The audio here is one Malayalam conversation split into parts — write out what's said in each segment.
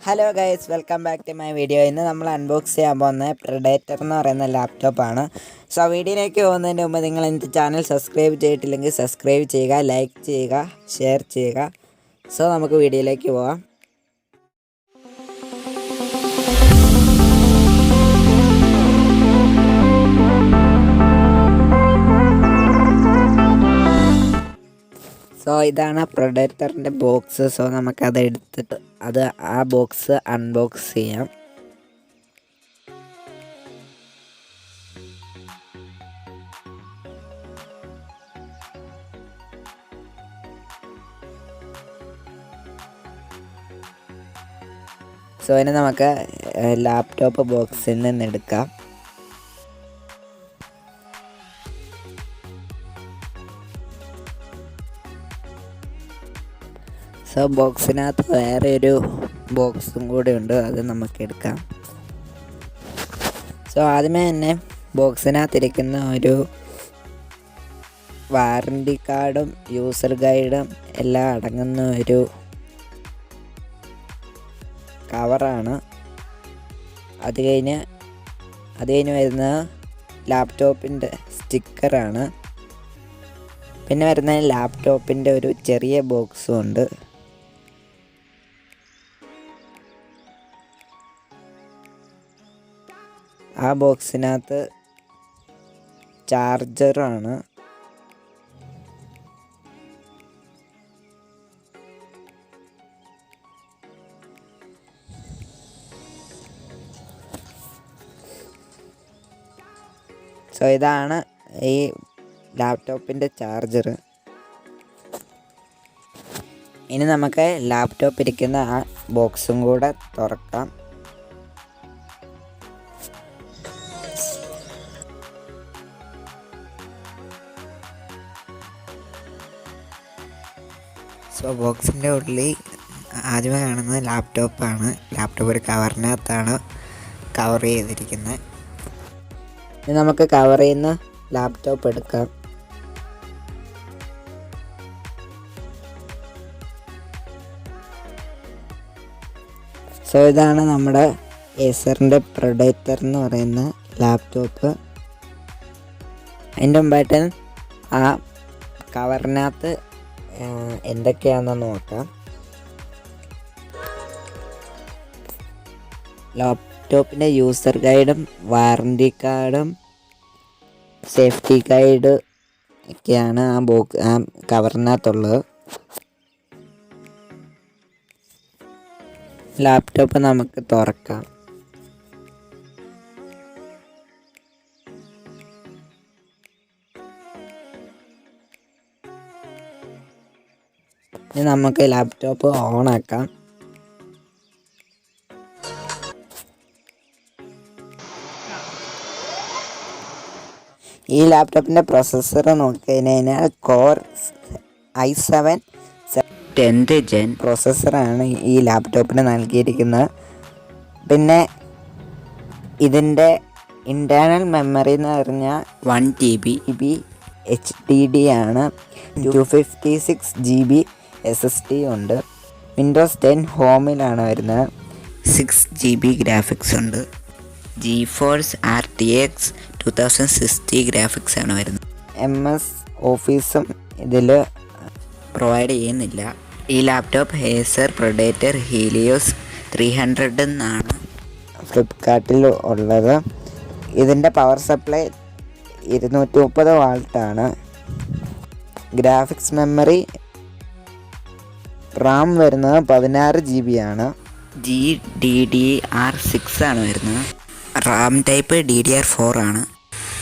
Hello guys, welcome back to my video. ഇന്ന് നമ്മൾ അൺബോക്സ് ചെയ്യാൻ പോകുന്ന പ്രെഡേറ്റർ എന്ന് പറയുന്ന ലാപ്ടോപ്പാണ്. സോ വീഡിയോയിലേക്ക് പോകുന്നതിന് മുമ്പ് നിങ്ങൾ എൻ്റെ ചാനൽ സബ്സ്ക്രൈബ് ചെയ്തിട്ടില്ലെങ്കിൽ സബ്സ്ക്രൈബ് ചെയ്യുക, ലൈക്ക് ചെയ്യുക, ഷെയർ ചെയ്യുക. സോ നമുക്ക് വീഡിയോയിലേക്ക് പോകാം. സോ ഇതാണ് പ്രൊഡക്ടറിൻ്റെ ബോക്സ്. സോ നമുക്കത് എടുത്തിട്ട് ആ ബോക്സ് അൺബോക്സ് ചെയ്യാം. സോ ഇനി നമുക്ക് ലാപ്ടോപ്പ് ബോക്സിൽ നിന്ന് എടുക്കാം. സോ ബോക്സിനകത്ത് വേറെ ഒരു ബോക്സും കൂടെ ഉണ്ട്, അത് നമുക്ക് എടുക്കാം. സോ ആദ്യമേ തന്നെ ബോക്സിനകത്തിരിക്കുന്ന ഒരു വാറണ്ടി കാർഡും യൂസർ ഗൈഡും എല്ലാം അടങ്ങുന്ന ഒരു കവറാണ്. അത് കഴിഞ്ഞ് വരുന്ന ലാപ്ടോപ്പിൻ്റെ സ്റ്റിക്കറാണ്. പിന്നെ വരുന്ന ലാപ്ടോപ്പിൻ്റെ ഒരു ചെറിയ ബോക്സും ഉണ്ട്. ആ ബോക്സിനകത്ത് ചാർജറാണ്. സോ ഇതാണ് ഈ ലാപ്ടോപ്പിൻ്റെ ചാർജർ. ഇനി നമുക്ക് ലാപ്ടോപ്പ് ഇരിക്കുന്ന ആ ബോക്സും കൂടെ തുറക്കാം. സോ ബോക്സിൻ്റെ ഉള്ളിൽ ആദ്യമേ കാണുന്നത് ലാപ്ടോപ്പാണ്. ലാപ്ടോപ്പ് ഒരു കവറിനകത്താണ് കവർ ചെയ്തിരിക്കുന്നത്. ഇനി നമുക്ക് കവർ ചെയ്യുന്ന ലാപ്ടോപ്പ് എടുക്കാം. സോ ഇതാണ് നമ്മുടെ ഏസറിൻ്റെ പ്രെഡേറ്റർ എന്ന് പറയുന്ന ലാപ്ടോപ്പ്. അതിൻ്റെ മുമ്പായിട്ട് ആ കവറിനകത്ത് എന്തൊക്കെയാണെന്ന് നോക്കാം. ലാപ്ടോപ്പിൻ്റെ യൂസർ ഗൈഡും വാറണ്ടി കാർഡും സേഫ്റ്റി ഗൈഡ് ഒക്കെയാണ് ആ കവറിനകത്തുള്ളത്. ലാപ്ടോപ്പ് നമുക്ക് തുറക്കാം. ഇനി നമുക്ക് ലാപ്ടോപ്പ് ഓണാക്കാം. ഈ ലാപ്ടോപ്പിൻ്റെ പ്രൊസസ്സർ നോക്കിക്കഴിഞ്ഞാൽ കോർ i7 10th ജെൻ പ്രൊസസ്സറാണ് ഈ ലാപ്ടോപ്പിന് നൽകിയിരിക്കുന്നത്. പിന്നെ ഇതിൻ്റെ ഇൻറ്റേർണൽ മെമ്മറി എന്ന് പറഞ്ഞാൽ 1 GB HDD ആണ്. 256 GB SSD ഉണ്ട്. വിൻഡോസ് 10 ഹോമിലാണ് വരുന്നത്. 6 GB ഗ്രാഫിക്സ് ഉണ്ട്. GeForce RTX 2060 ഗ്രാഫിക്സ് ആണ് വരുന്നത്. MS ഓഫീസും ഇതിൽ പ്രൊവൈഡ് ചെയ്യുന്നില്ല. ഈ ലാപ്ടോപ്പ് Acer Predator Helios 300 എന്നാണ് ഫ്ലിപ്കാർട്ടിൽ ഉള്ളത്. ഇതിൻ്റെ പവർ സപ്ലൈ 230 വാൾട്ടാണ്. ഗ്രാഫിക്സ് മെമ്മറി റാം വരുന്നത് 16 GB ആണ്. GDDR6 ആണ് വരുന്നത്. റാം ടൈപ്പ് DDR4 ആണ്.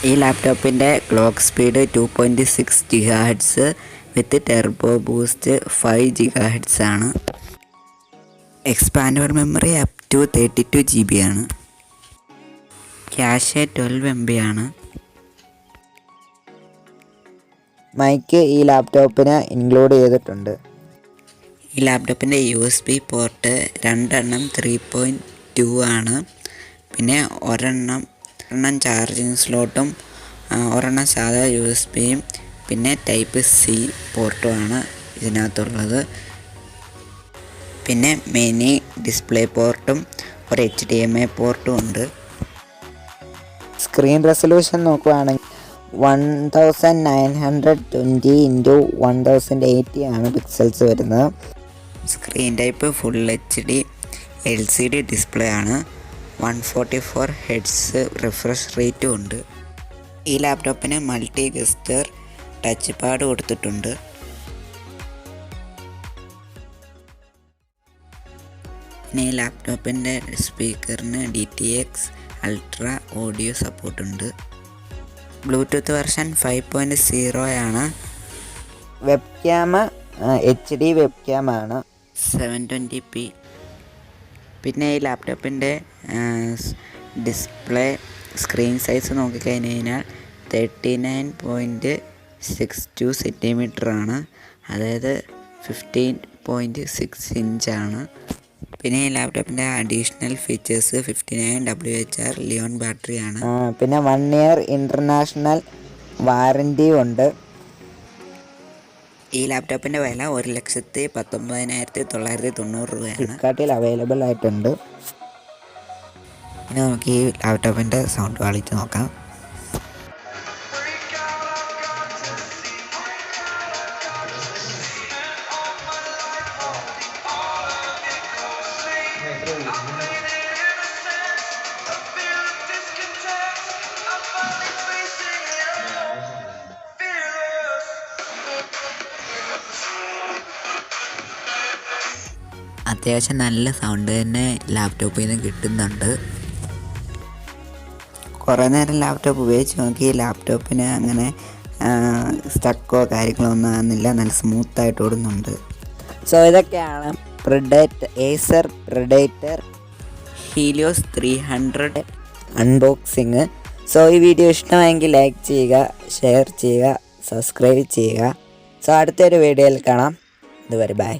ഈ ലാപ്ടോപ്പിൻ്റെ clock speed 2.6 GHz with turbo boost 5 GHz ആണ്. Expandable memory up to 32 GB ആണ്. ക്യാഷ് 12 MB ആണ്. മൈക്ക് ഈ ലാപ്ടോപ്പിന് ഇൻക്ലൂഡ് ചെയ്തിട്ടുണ്ട്. ഈ ലാപ്ടോപ്പിൻ്റെ USB പോർട്ട് 2 3.2 ആണ്. പിന്നെ ഒരെണ്ണം ചാർജിങ് സ്ലോട്ടും ഒരെണ്ണം സാധാ USB-യും പിന്നെ ടൈപ്പ് C പോർട്ടുമാണ് ഇതിനകത്തുള്ളത്. പിന്നെ മിനി ഡിസ്പ്ലേ പോർട്ടും ഒരു HDMI പോർട്ടും ഉണ്ട്. സ്ക്രീൻ റെസൊല്യൂഷൻ നോക്കുകയാണെങ്കിൽ 1920x1080 ആണ് പിക്സൽസ് വരുന്നത്. Screen type full HD LCD display ആണ്. 144 Hz റിഫ്രഷ് റേറ്റും ഉണ്ട്. ഈ ലാപ്ടോപ്പിന് മൾട്ടി ഗസ്റ്റർ ടച്ച് പാഡ് കൊടുത്തിട്ടുണ്ട്. പിന്നെ ഈ ലാപ്ടോപ്പിൻ്റെ സ്പീക്കറിന് DTX അൾട്രാ ഓഡിയോ സപ്പോർട്ടുണ്ട്. ബ്ലൂടൂത്ത് വെർഷൻ 5.0 ആണ്. Web cam HD web cam ആണ് 720p. പിന്നെ ഈ ലാപ്ടോപ്പിൻ്റെ ഡിസ്പ്ലേ സ്ക്രീൻ സൈസ് നോക്കിക്കഴിഞ്ഞ് കഴിഞ്ഞാൽ 39.62 സെൻറ്റിമീറ്റർ ആണ്, അതായത് 15.6 ഇഞ്ചാണ്. പിന്നെ ഈ ലാപ്ടോപ്പിൻ്റെ അഡീഷണൽ ഫീച്ചേഴ്സ് 59 Wh ലിയോൺ ബാറ്ററിയാണ്. പിന്നെ 1 ഇയർ ഇൻ്റർനാഷണൽ വാറൻറ്റി ഉണ്ട്. ഈ ലാപ്ടോപ്പിൻ്റെ വില 1,19,990 രൂപയാണ്. ഫ്ലിപ്കാർട്ടിൽ അവൈലബിൾ ആയിട്ടുണ്ട്. ഇനി നമുക്ക് ഈ ലാപ്ടോപ്പിൻ്റെ സൗണ്ട് ക്വാളിറ്റി നോക്കാം. അത്യാവശ്യം നല്ല സൗണ്ട് തന്നെ ലാപ്ടോപ്പിൽ നിന്ന് കിട്ടുന്നുണ്ട്. കുറേ നേരം ലാപ്ടോപ്പ് ഉപയോഗിച്ച് നോക്കി ലാപ്ടോപ്പിന് അങ്ങനെ സ്റ്റക്കോ കാര്യങ്ങളോ ഒന്നും ആകുന്നില്ല, നല്ല സ്മൂത്തായിട്ട് ഓടുന്നുണ്ട്. സോ ഇതൊക്കെയാണ് Acer Predator Helios 300 unboxing. So ഈ വീഡിയോ ഇഷ്ടമായെങ്കിൽ ലൈക്ക് ചെയ്യുക, ഷെയർ ചെയ്യുക, സബ്സ്ക്രൈബ് ചെയ്യുക. സോ അടുത്തൊരു വീഡിയോയിൽ കാണാം. ഇതുവരെ ബൈ.